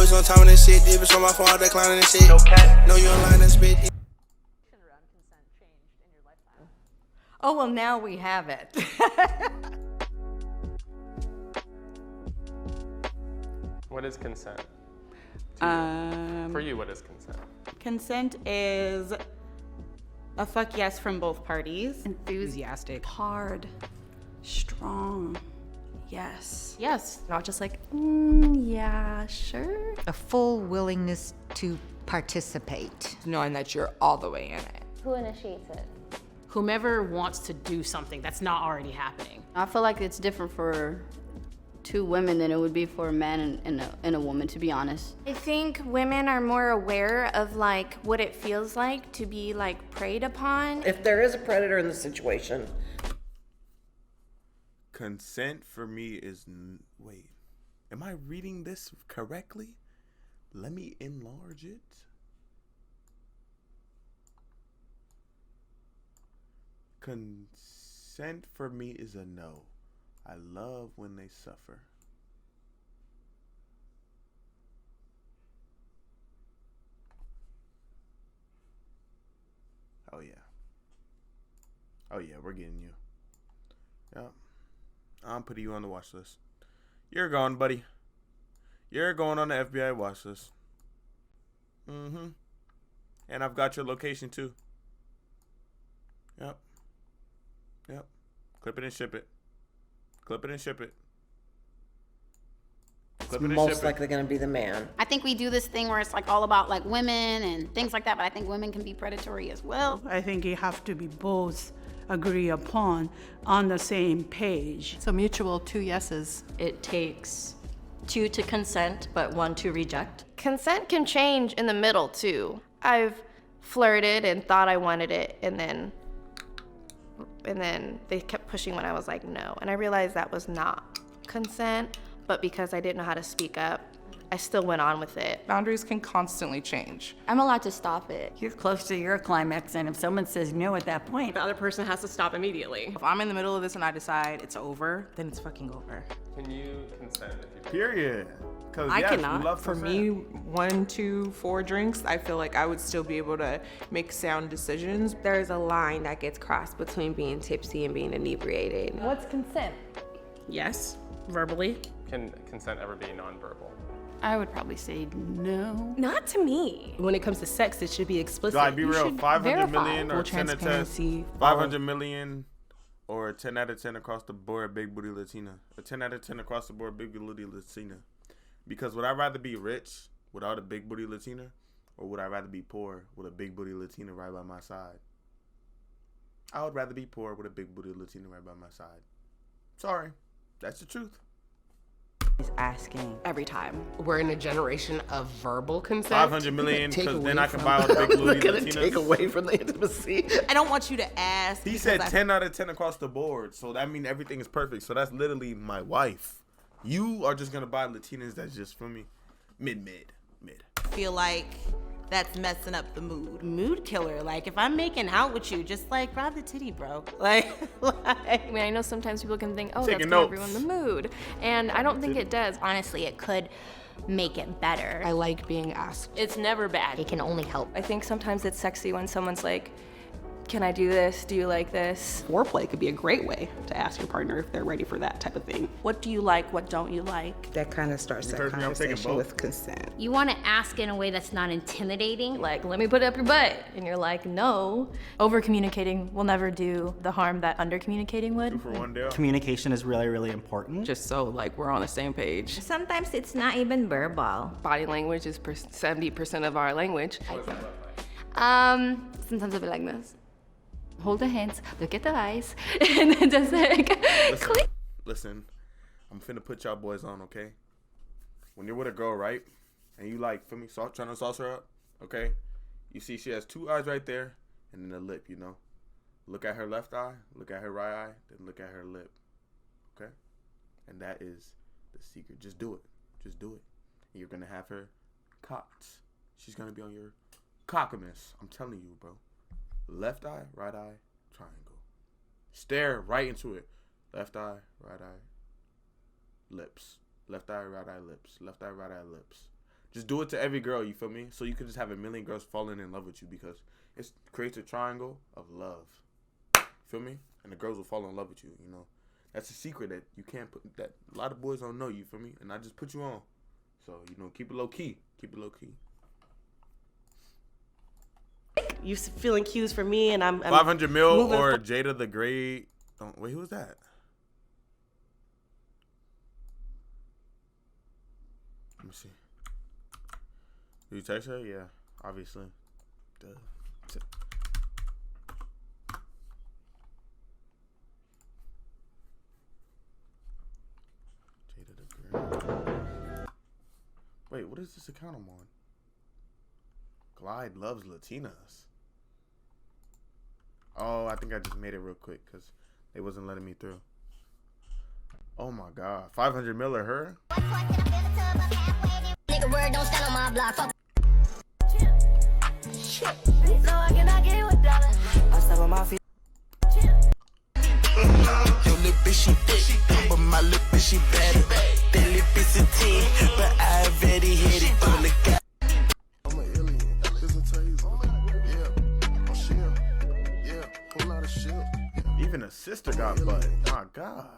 always on time of this shit. If it's on my phone, I declining this shit. No cap. No, you online and spit. Oh, well, now we have it. What is consent? For you, what is consent? Consent is a fuck yes from both parties. Enthusiastic. Hard. Strong. Yes. Yes. Not just like, Yeah, sure. a full willingness to participate. Knowing that you're all the way in it. Who initiates it? Whomever wants to do something that's not already happening. I feel like it's different for two women than it would be for a man and a woman, to be honest. I think women are more aware of like what it feels like to be like preyed upon. If there is a predator in the situation. Consent for me is, wait, am I reading this correctly? Let me enlarge it. Consent for me is a no. I love when they suffer. Oh yeah. Oh yeah, we're getting you. Yep. I'm putting you on the watch list. You're gone, buddy. You're going on the FBI watch list. Mm-hmm. And I've got your location too. Yep. Yep. Clip it and ship it. Clip it and ship it. It's most likely going to be the man. I think we do this thing where it's like all about like women and things like that, but I think women can be predatory as well. I think you have to be both agree upon on the same page. So mutual, 2 yeses. It takes 2 to consent, but 1 to reject. Consent can change in the middle too. I've flirted and thought I wanted it, and then they kept pushing when I was like no, and I realized that was not consent, but because I didn't know how to speak up, I still went on with it. Boundaries can constantly change. I'm allowed to stop it. You're close to your climax, and if someone says no at that point, The other person has to stop immediately. If I'm in the middle of this and I decide it's over, then it's fucking over. Can you consent if you Period. Because I yes, we cannot. love For consent. me, 1, 2, 4 drinks, I feel like I would still be able to make sound decisions. There's a line that gets crossed between being tipsy and being inebriated. What's consent? Yes, verbally. Can consent ever be nonverbal? I would probably say no. Not to me. When it comes to sex, it should be explicit. Like, be real, 500 verify. million or Full 10 to 10, transparency. 500 million or 10 out of 10 across the board, big booty Latina. A 10 out of 10 across the board, big booty Latina. Because would I rather be rich without a big booty Latina, or would I rather be poor with a big booty Latina right by my side? I would rather be poor with a big booty Latina right by my side. Sorry, that's the truth. He's asking. Every time. We're in a generation of verbal consent. 500 million, Take because away then I can from- buy all the big booty Look at it, Latinas. take away from the intimacy. I don't want you to ask. He said 10 out of 10 across the board, so that means everything is perfect. So that's literally my wife. You are just gonna buy Latinas that's just for me. Mid. Feel like that's messing up the mood. Mood killer. Like if I'm making out with you, just like grab the titty, bro. Like I mean, I know sometimes people can think, oh, Taking that's gonna notes. ruin the mood, and I don't think it does. Honestly, it could make it better. I like being asked. It's never bad. It can only help. I think sometimes it's sexy when someone's like, can I do this? Do you like this? Foreplay could be a great way to ask your partner if they're ready for that type of thing. What do you like? What don't you like? That kind of starts You that heard me, I'm taking conversation both. with consent. You want to ask in a way that's not intimidating. Like, let me put it up your butt. And you're like, no. Over communicating will never do the harm that under communicating would. 2 for 1 deal. Communication is really, really important. Just so like we're on the same page. Sometimes it's not even verbal. Body language is 70% of our language. Sometimes I'll be like this. Hold the hands, look at the eyes, and then just like, click. Listen, I'm finna put y'all boys on, okay? When you're with a girl, right? And you like, feel me, trying to sauce her up, okay? You see she has 2 eyes right there, and then a lip, you know? Look at her left eye, look at her right eye, then look at her lip, okay? And that is the secret. Just do it. Just do it. And you're gonna have her cocked. She's gonna be on your cockiness. I'm telling you, bro. Left eye, right eye, triangle. Stare right into it. Left eye, right eye, lips. Left eye, right eye, lips. Left eye, right eye, lips. Just do it to every girl, you feel me? So you could just have a million girls falling in love with you because it creates a triangle of love. Feel me? And the girls will fall in love with you, you know. That's a secret that you can't put, that a lot of boys don't know, you feel me? And I just put you on. So, you know, keep it low key. Keep it low key. You feeling cues for me, and I'm 500 mil or Jada the Great. Wait, who was that? Let me see. Did you text her? Yeah, obviously. Duh. Jada the Great. Wait, what is this account I'm on? Glide loves Latinas. Oh, I think I just made it real quick because they wasn't letting me through. Oh my God, 500 mil or her? Nigga word don't stand on my block. Fuck. No, I cannot get with dollar. I step on my feet. Your lip bitch, she thick, but my lip bitch, she better. That lip is a 10, but I already hit it. Oh, look at. I'm an alien. It's a taser. Yeah, I'm shit. Yeah, whole lot of shit. Even a sister got butt. My God.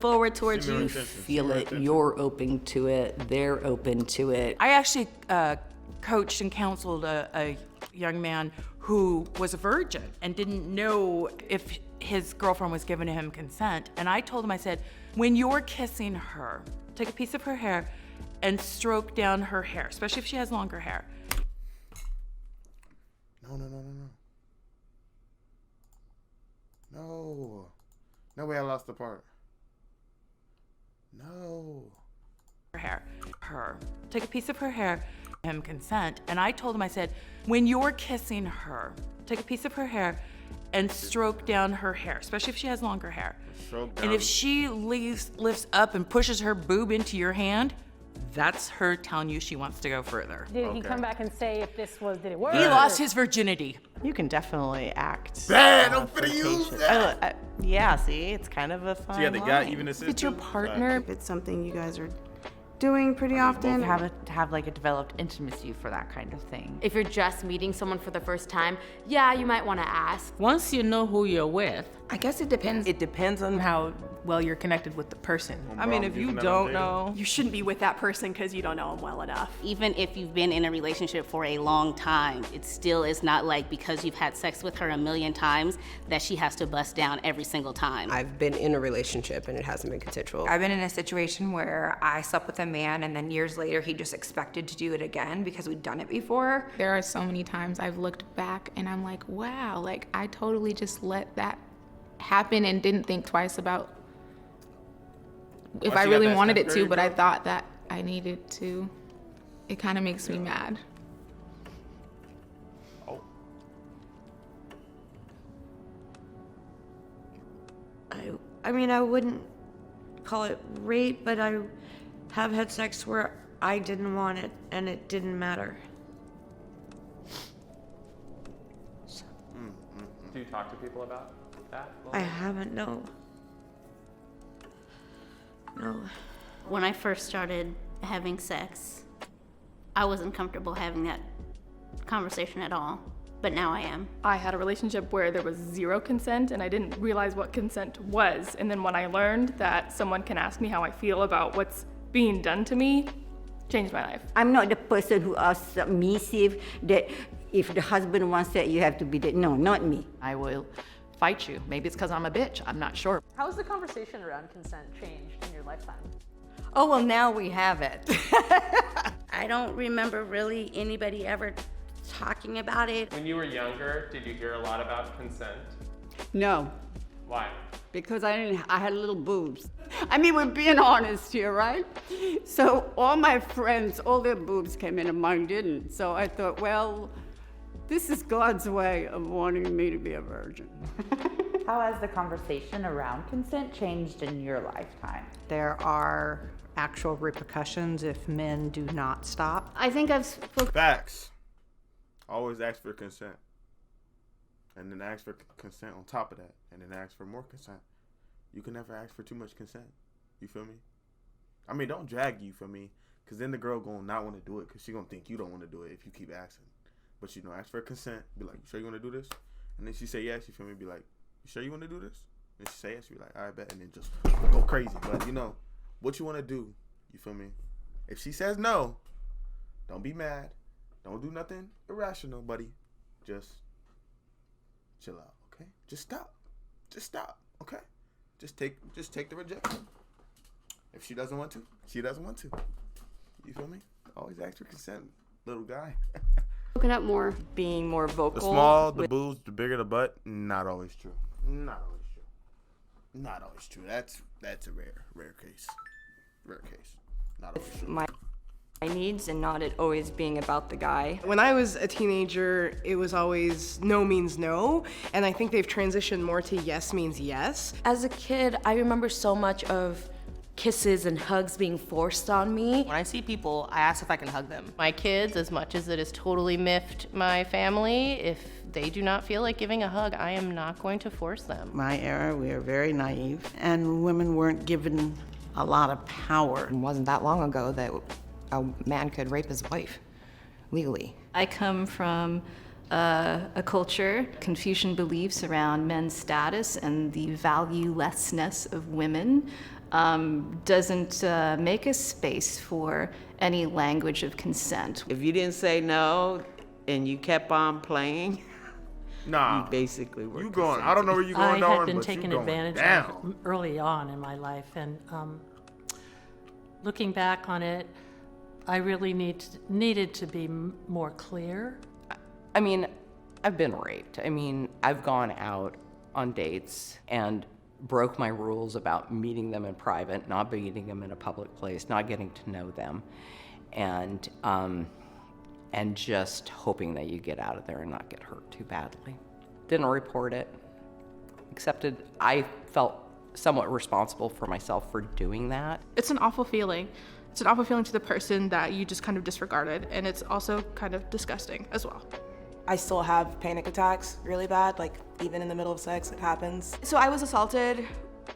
Forward towards you, feel it, you're open to it, they're open to it. I actually coached and counseled a young man who was a virgin and didn't know if his girlfriend was giving him consent. And I told him, I said, when you're kissing her, take a piece of her hair and stroke down her hair, especially if she has longer hair. No way I lost the part. No. Her. Take a piece of her hair, him consent. And I told him, I said, when you're kissing her, take a piece of her hair and stroke down her hair, especially if she has longer hair. And if she lifts up and pushes her boob into your hand, that's her telling you she wants to go further. Did he come back and say if this was, did it work? He lost his virginity. You can definitely act. Bad, I'm finna use that. Yeah, see, it's kind of a fun So yeah, the guy, even a sister. If it's your partner, if it's something you guys are doing pretty often, have like a developed intimacy for that kind of thing. If you're just meeting someone for the first time, yeah, you might want to ask. Once you know who you're with, I guess it depends. It depends on how well you're connected with the person. I mean, if you don't know, you shouldn't be with that person because you don't know them well enough. Even if you've been in a relationship for a long time, it still is not like because you've had sex with her a million times that she has to bust down every single time. I've been in a relationship and it hasn't been consensual. I've been in a situation where I slept with a man and then years later he just expected to do it again because we'd done it before. There are so many times I've looked back and I'm like, wow, like I totally just let that happen and didn't think twice about if I really wanted it to, but I thought that I needed to. It kind of makes me mad. I mean, I wouldn't call it rape, but I have had sex where I didn't want it and it didn't matter. Do you talk to people about that? I haven't, no. No. When I first started having sex, I wasn't comfortable having that conversation at all, but now I am. I had a relationship where there was zero consent and I didn't realize what consent was. And then when I learned that someone can ask me how I feel about what's being done to me, changed my life. I'm not the person who are submissive, that if the husband wants that, you have to be there. No, not me. I will fight you. Maybe it's because I'm a bitch. I'm not sure. how's the conversation around consent changed in your lifetime? Oh, well, now we have it. I don't remember really anybody ever talking about it. When you were younger, did you hear a lot about consent? No. Why? Because I had little boobs. I mean, we're being honest here, right? So all my friends, all their boobs came in and mine didn't. So I thought, well, this is God's way of wanting me to be a virgin. How has the conversation around consent changed in your lifetime? There are actual repercussions if men do not stop. I think I've Facts. Always ask for consent. And then ask for consent on top of that. And then ask for more consent. You can never ask for too much consent. You feel me? I mean, don't drag you, feel me? Because then the girl going to not want to do it because she going to think you don't want to do it if you keep asking. But, you know, ask for consent. Be like, you sure you want to do this? And then she say yes, you feel me? Be like, you sure you want to do this? And she say yes, you be like, all right, bet. And then just go crazy. But, you know, what you want to do, you feel me? If she says no, don't be mad. Don't do nothing irrational, buddy. Just chill out, okay? Just stop. Just stop, okay? Just take the rejection. If she doesn't want to, she doesn't want to. You feel me? Always ask for consent, little guy. Looking up more. Being more vocal. The small, the boobs, the bigger the butt, not always true. Not always true. Not always true. That's a rare case. Rare case. Not always true. My needs and not it always being about the guy. When I was a teenager, it was always no means no, and I think they've transitioned more to yes means yes. As a kid, I remember so much of kisses and hugs being forced on me. When I see people, I ask if I can hug them. My kids, as much as it has totally miffed my family, if they do not feel like giving a hug, I am not going to force them. My era, we were very naive, and women weren't given a lot of power. It wasn't that long ago that a man could rape his wife legally. I come from a culture, Confucian beliefs around men's status and the valuelessness of women doesn't make a space for any language of consent. If you didn't say no and you kept on playing, nah, you basically were you going. I don't know where you going, I had been but taken you going advantage down. of early on in my life, and looking back on it, I really needed to be more clear. I mean, I've been raped. I mean, I've gone out on dates and broke my rules about meeting them in private, not meeting them in a public place, not getting to know them, and just hoping that you get out of there and not get hurt too badly. Didn't report it, accepted. I felt somewhat responsible for myself for doing that. It's an awful feeling. It's an awful feeling to the person that you just kind of disregarded, and it's also kind of disgusting as well. I still have panic attacks really bad, like even in the middle of sex, it happens. So I was assaulted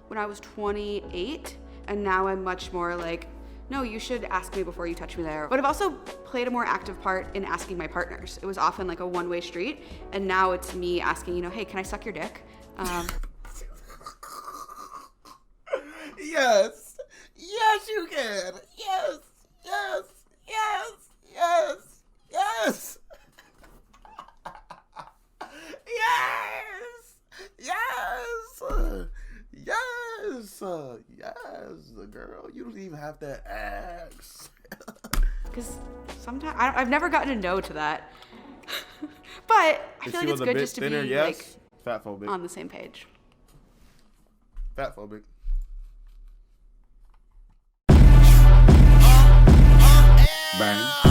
when I was 28, and now I'm much more like, no, you should ask me before you touch me there. But I've also played a more active part in asking my partners. It was often like a one-way street, and now it's me asking, you know, hey, can I suck your dick? Yes. Yes, you can. Yes. Yes. Yes. Yes. Yes. Yes. Yes. Yes. Yes, girl. You don't even have to ask. Because sometimes I've never gotten a no to that. But I feel like it's good just to thinner, be yes. like Fat phobic. on the same page. Fat phobic. Bang.